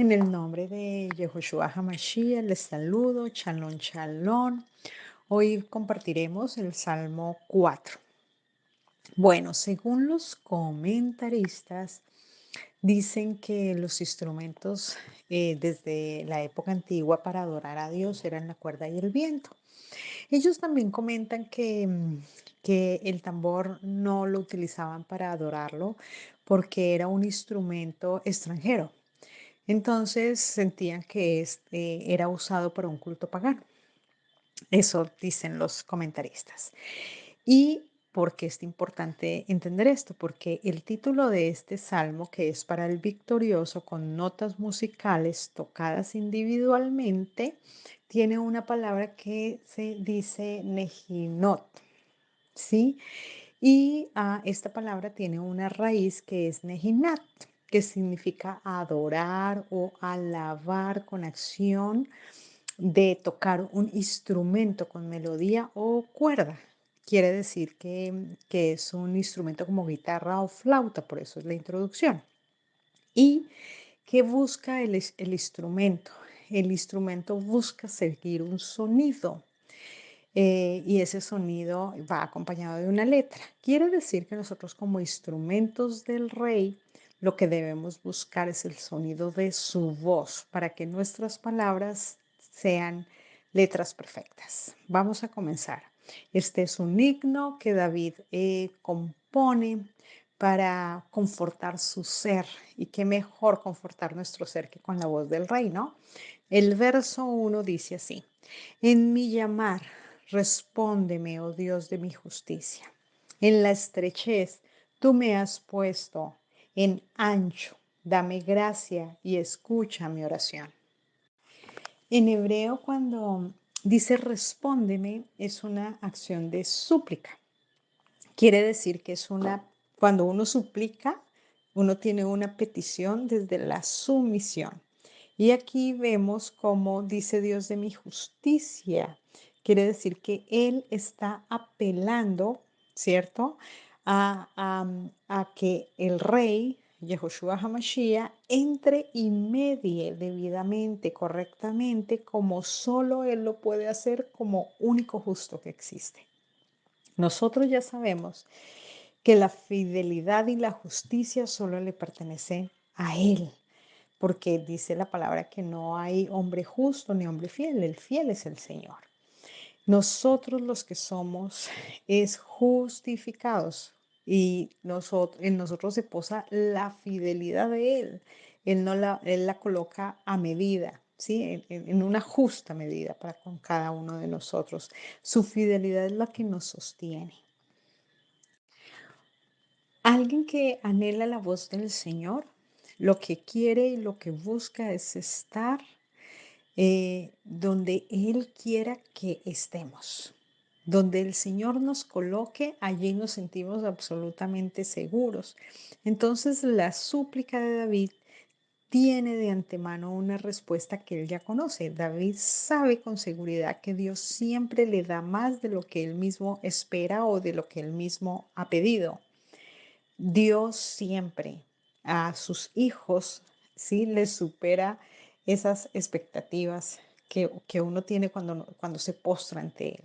En el nombre de Yehoshua HaMashiach les saludo, Shalom, Shalom. Hoy compartiremos el Salmo 4. Bueno, según los comentaristas, dicen que los instrumentos desde la época antigua para adorar a Dios eran la cuerda y el viento. Ellos también comentan que el tambor no lo utilizaban para adorarlo porque era un instrumento extranjero. Entonces sentían que era usado para un culto pagano. Eso dicen los comentaristas. ¿Y por qué es importante entender esto? Porque el título de este salmo, que es para el victorioso con notas musicales tocadas individualmente, tiene una palabra que se dice nejinot, ¿sí? Y esta palabra tiene una raíz que es nejinat, que significa adorar o alabar con acción de tocar un instrumento con melodía o cuerda. Quiere decir que es un instrumento como guitarra o flauta, por eso es la introducción. ¿Y qué busca el instrumento? El instrumento busca seguir un sonido y ese sonido va acompañado de una letra. Quiere decir que nosotros como instrumentos del rey, lo que debemos buscar es el sonido de su voz para que nuestras palabras sean letras perfectas. Vamos a comenzar. Este es un himno que David compone para confortar su ser. Y qué mejor confortar nuestro ser que con la voz del rey, ¿no? El verso 1 dice así: en mi llamar, respóndeme, oh Dios de mi justicia. En la estrechez, tú me has puesto en ancho. Dame gracia y escucha mi oración. En hebreo, cuando dice respóndeme, es una acción de súplica. Quiere decir que cuando uno suplica, uno tiene una petición desde la sumisión. Y aquí vemos cómo dice Dios de mi justicia. Quiere decir que Él está apelando, ¿cierto? A que el rey, Yehoshua HaMashiach, entre y medie debidamente, correctamente, como solo Él lo puede hacer como único justo que existe. Nosotros ya sabemos que la fidelidad y la justicia solo le pertenecen a Él, porque dice la palabra que no hay hombre justo ni hombre fiel, el fiel es el Señor. Nosotros los que somos es justificados y en nosotros se posa la fidelidad de Él. Él la coloca a medida, ¿sí? En una justa medida para con cada uno de nosotros. Su fidelidad es la que nos sostiene. Alguien que anhela la voz del Señor, lo que quiere y lo que busca es estar donde Él quiera que estemos. Donde el Señor nos coloque, allí nos sentimos absolutamente seguros. Entonces la súplica de David tiene de antemano una respuesta que él ya conoce. David sabe con seguridad que Dios siempre le da más de lo que él mismo espera o de lo que él mismo ha pedido. Dios siempre a sus hijos, sí, les supera esas expectativas que uno tiene cuando se postra ante Él.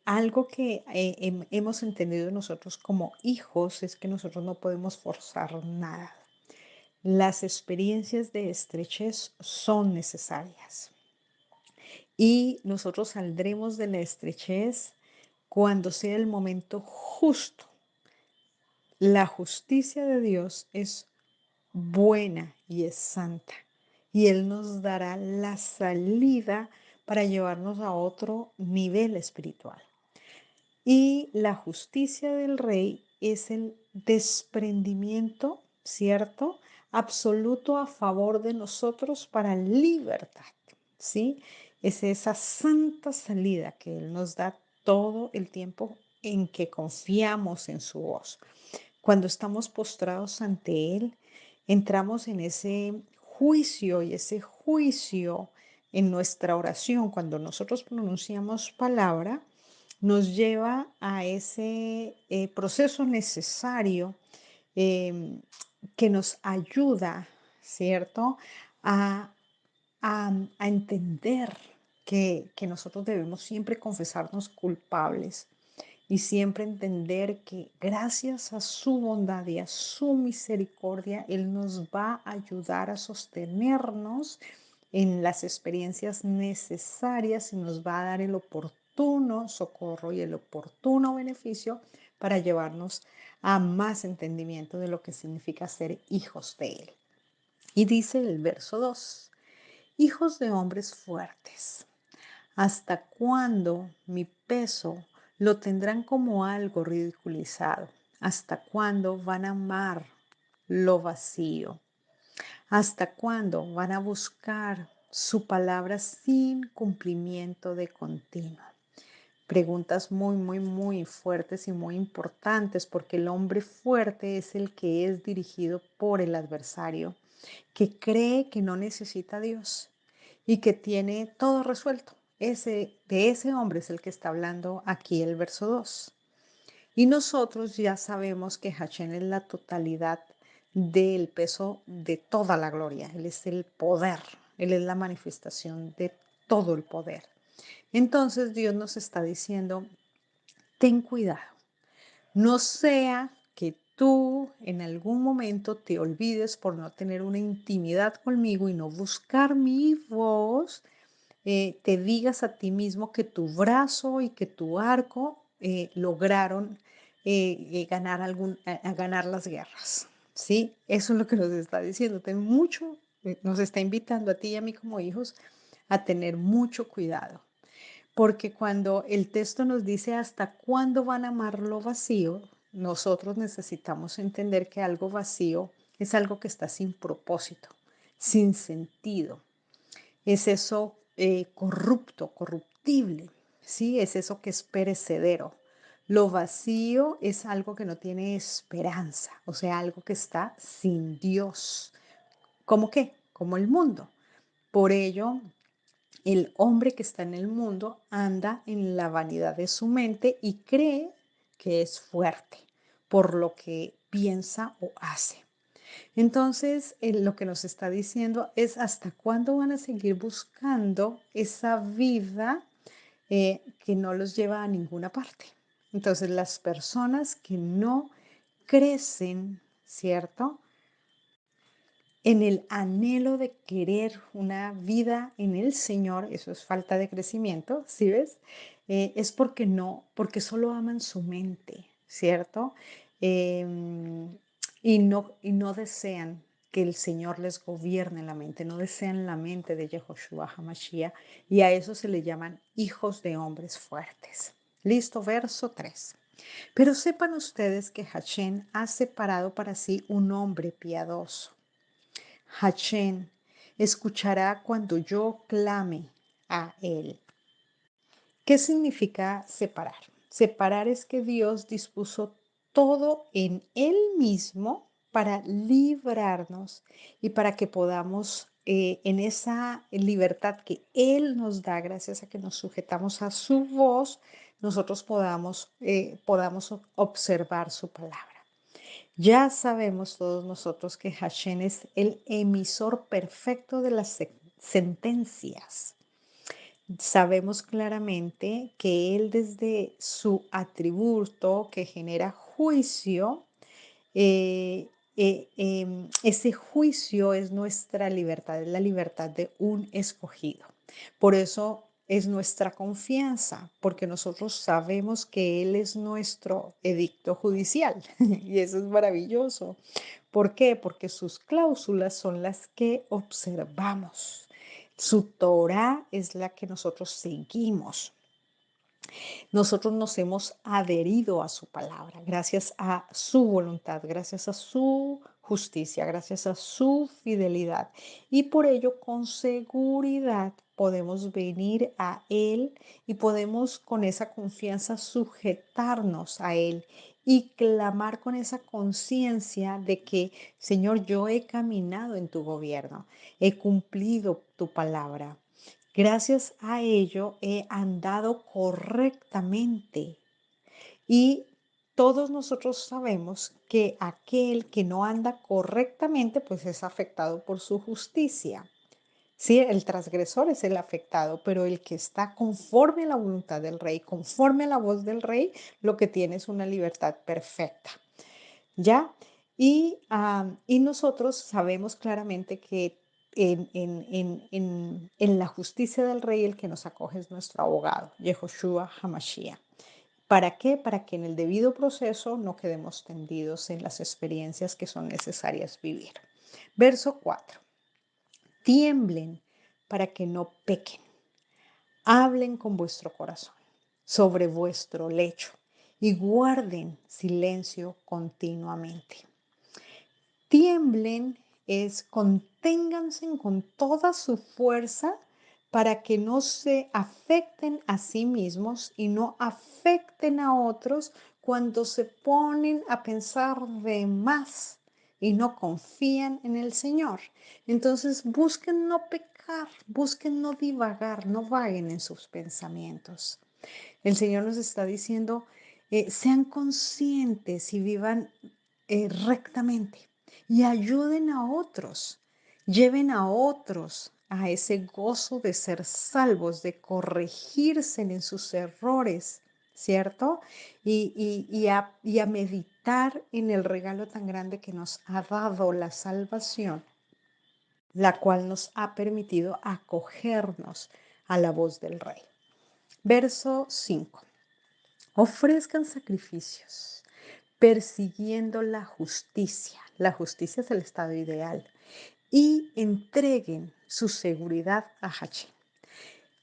Algo que hemos entendido nosotros como hijos es que nosotros no podemos forzar nada. Las experiencias de estrechez son necesarias y nosotros saldremos de la estrechez cuando sea el momento justo. La justicia de Dios es buena y es santa. Y Él nos dará la salida para llevarnos a otro nivel espiritual. Y la justicia del rey es el desprendimiento, ¿cierto? Absoluto a favor de nosotros para libertad, ¿sí? Es esa santa salida que Él nos da todo el tiempo en que confiamos en su voz. Cuando estamos postrados ante Él, entramos en ese juicio y ese juicio en nuestra oración, cuando nosotros pronunciamos palabra, nos lleva a ese proceso necesario em, que nos ayuda, ¿cierto? A, a entender que nosotros debemos siempre confesarnos culpables y siempre entender que gracias a su bondad y a su misericordia, Él nos va a ayudar a sostenernos en las experiencias necesarias y nos va a dar el oportuno socorro y el oportuno beneficio para llevarnos a más entendimiento de lo que significa ser hijos de Él. Y dice el verso 2: hijos de hombres fuertes, ¿hasta cuándo mi peso lo tendrán como algo ridiculizado? ¿Hasta cuándo van a amar lo vacío? ¿Hasta cuándo van a buscar su palabra sin cumplimiento de continuo? Preguntas muy, muy, muy fuertes y muy importantes, porque el hombre fuerte es el que es dirigido por el adversario, que cree que no necesita a Dios y que tiene todo resuelto. De ese hombre es el que está hablando aquí el verso 2. Y nosotros ya sabemos que Hashem es la totalidad del peso de toda la gloria. Él es el poder, Él es la manifestación de todo el poder. Entonces Dios nos está diciendo, ten cuidado, no sea que tú en algún momento te olvides por no tener una intimidad conmigo y no buscar mi voz, te digas a ti mismo que tu brazo y que tu arco lograron ganar, a ganar las guerras. ¿Sí? Eso es lo que nos está diciendo. Ten mucho, nos está invitando a ti y a mí como hijos a tener mucho cuidado. Porque cuando el texto nos dice hasta cuándo van a amar lo vacío, nosotros necesitamos entender que algo vacío es algo que está sin propósito, sin sentido. Es eso corrupto, corruptible, ¿sí? Es eso que es perecedero. Lo vacío es algo que no tiene esperanza, o sea, algo que está sin Dios. ¿Cómo qué? Como el mundo. Por ello, el hombre que está en el mundo anda en la vanidad de su mente y cree que es fuerte por lo que piensa o hace. Entonces, lo que nos está diciendo es hasta cuándo van a seguir buscando esa vida que no los lleva a ninguna parte. Entonces, las personas que no crecen, ¿cierto? En el anhelo de querer una vida en el Señor, eso es falta de crecimiento, ¿sí ves? Es porque no, porque solo aman su mente, ¿cierto? Em, y no desean que el Señor les gobierne la mente, no desean la mente de Yehoshua HaMashiach, y a eso se le llaman hijos de hombres fuertes. Listo, verso 3. Pero sepan ustedes que Hashem ha separado para sí un hombre piadoso. Hashem escuchará cuando yo clame a él. ¿Qué significa separar? Separar es que Dios dispuso todo en Él mismo para librarnos y para que podamos, en esa libertad que Él nos da, gracias a que nos sujetamos a su voz, nosotros podamos observar su palabra. Ya sabemos todos nosotros que Hashem es el emisor perfecto de las sentencias. Sabemos claramente que Él desde su atributo que genera juicio, ese juicio es nuestra libertad, es la libertad de un escogido. Por eso es nuestra confianza, porque nosotros sabemos que Él es nuestro edicto judicial y eso es maravilloso. ¿Por qué? Porque sus cláusulas son las que observamos. Su Torah es la que nosotros seguimos. Nosotros nos hemos adherido a su palabra, gracias a su voluntad, gracias a su justicia, gracias a su fidelidad. Y por ello, con seguridad, podemos venir a Él y podemos con esa confianza sujetarnos a Él y clamar con esa conciencia de que, Señor, yo he caminado en tu gobierno, he cumplido tu palabra. Gracias a ello he andado correctamente y todos nosotros sabemos que aquel que no anda correctamente, pues es afectado por su justicia. Sí, el transgresor es el afectado, pero el que está conforme a la voluntad del rey, conforme a la voz del rey, lo que tiene es una libertad perfecta. ¿Ya? Y nosotros sabemos claramente que en la justicia del rey el que nos acoge es nuestro abogado, Yehoshua Hamashiach. ¿Para qué? Para que en el debido proceso no quedemos tendidos en las experiencias que son necesarias vivir. Verso 4. Tiemblen para que no pequen. Hablen con vuestro corazón sobre vuestro lecho y guarden silencio continuamente. Tiemblen es conténganse con toda su fuerza para que no se afecten a sí mismos y no afecten a otros cuando se ponen a pensar de más y no confían en el Señor. Entonces busquen no pecar, busquen no divagar, no vaguen en sus pensamientos. El Señor nos está diciendo, sean conscientes y vivan rectamente y ayuden a otros, lleven a otros a ese gozo de ser salvos, de corregirse en sus errores, ¿cierto? Y a meditar en el regalo tan grande que nos ha dado la salvación, la cual nos ha permitido acogernos a la voz del Rey. Verso 5. Ofrezcan sacrificios persiguiendo la justicia. La justicia es el estado ideal. Y entreguen su seguridad a Hachim.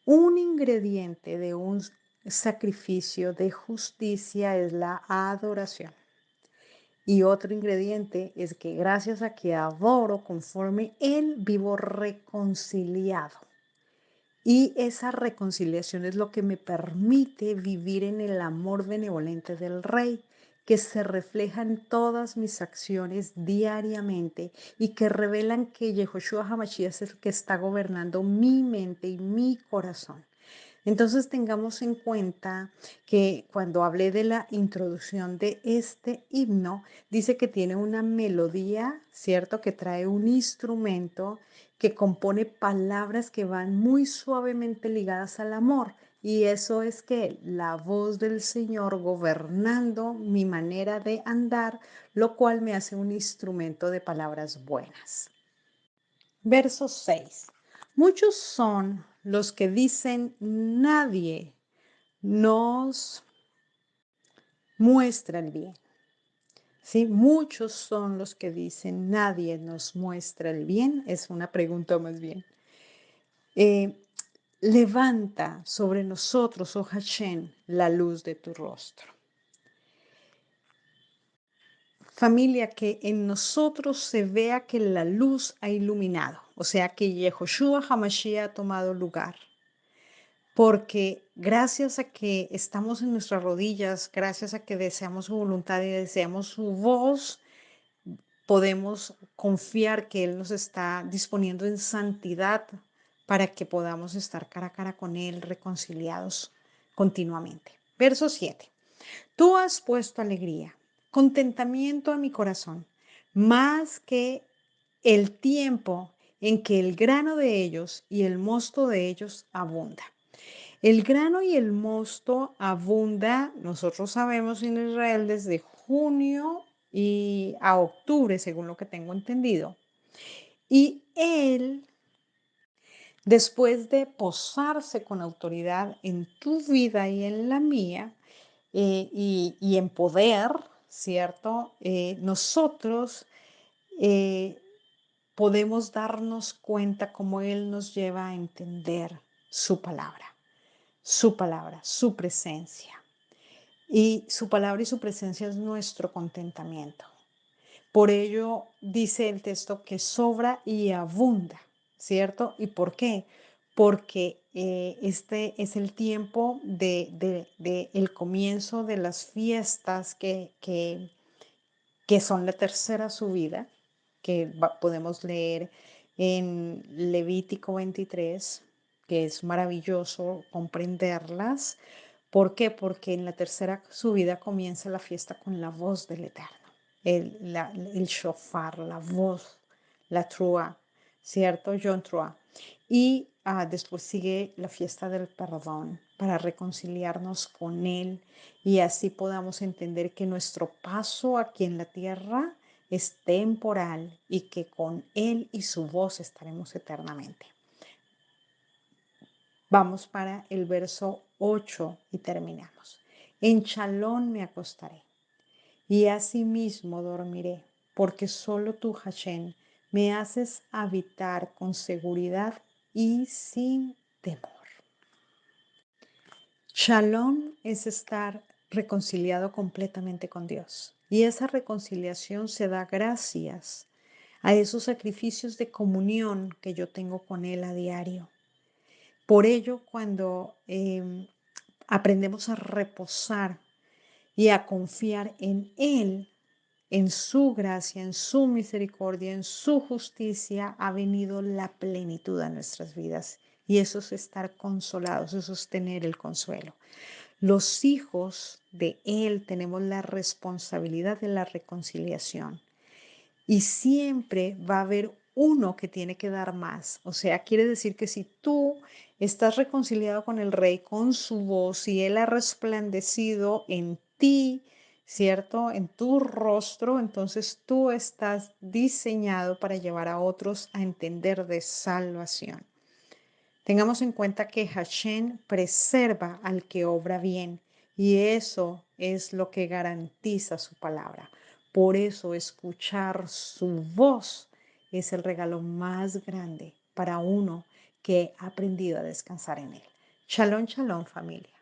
Un ingrediente de un sacrificio de justicia es la adoración. Y otro ingrediente es que gracias a que adoro conforme Él vivo reconciliado. Y esa reconciliación es lo que me permite vivir en el amor benevolente del Rey, que se refleja en todas mis acciones diariamente y que revelan que Yehoshua HaMashiach es el que está gobernando mi mente y mi corazón. Entonces tengamos en cuenta que cuando hablé de la introducción de este himno, dice que tiene una melodía, ¿cierto? Que trae un instrumento que compone palabras que van muy suavemente ligadas al amor. Y eso es que la voz del Señor gobernando mi manera de andar, lo cual me hace un instrumento de palabras buenas. Verso 6. Muchos son los que dicen, nadie nos muestra el bien. ¿Sí? Muchos son los que dicen, nadie nos muestra el bien. Es una pregunta más bien. Levanta sobre nosotros, oh Hashem, la luz de tu rostro. Familia, que en nosotros se vea que la luz ha iluminado, o sea que Yehoshua HaMashiach ha tomado lugar. Porque gracias a que estamos en nuestras rodillas, gracias a que deseamos su voluntad y deseamos su voz, podemos confiar que Él nos está disponiendo en santidad para que podamos estar cara a cara con Él, reconciliados continuamente. Verso 7. Tú has puesto alegría, contentamiento a mi corazón, más que el tiempo en que el grano de ellos y el mosto de ellos abunda. El grano y el mosto abunda, nosotros sabemos en Israel, desde junio y a octubre, según lo que tengo entendido. Y él, después de posarse con autoridad en tu vida y en la mía, y en poder, ¿cierto? Nosotros podemos darnos cuenta cómo Él nos lleva a entender su palabra, su presencia. Y su palabra y su presencia es nuestro contentamiento. Por ello dice el texto que sobra y abunda, ¿cierto? ¿Y por qué? Porque este es el tiempo de el comienzo de las fiestas que son la tercera subida, que podemos leer en Levítico 23, que es maravilloso comprenderlas, ¿Por qué? Porque en la tercera subida comienza la fiesta con la voz del Eterno, el shofar, la voz, la trua, ¿cierto? John Trua. Y después sigue la fiesta del perdón para reconciliarnos con Él y así podamos entender que nuestro paso aquí en la tierra es temporal y que con Él y su voz estaremos eternamente. Vamos para el verso 8 y terminamos. En Chalón me acostaré y asimismo dormiré, porque solo tú, Hashem, me haces habitar con seguridad y sin temor. Shalom es estar reconciliado completamente con Dios. Y esa reconciliación se da gracias a esos sacrificios de comunión que yo tengo con Él a diario. Por ello, cuando aprendemos a reposar y a confiar en Él, en su gracia, en su misericordia, en su justicia, ha venido la plenitud a nuestras vidas. Y eso es estar consolados, eso es tener el consuelo. Los hijos de Él tenemos la responsabilidad de la reconciliación. Y siempre va a haber uno que tiene que dar más. O sea, quiere decir que si tú estás reconciliado con el rey, con su voz, y él ha resplandecido en ti, ¿cierto? En tu rostro, entonces tú estás diseñado para llevar a otros a entender de salvación. Tengamos en cuenta que Hashem preserva al que obra bien y eso es lo que garantiza su palabra. Por eso escuchar su voz es el regalo más grande para uno que ha aprendido a descansar en él. Shalom, shalom familia.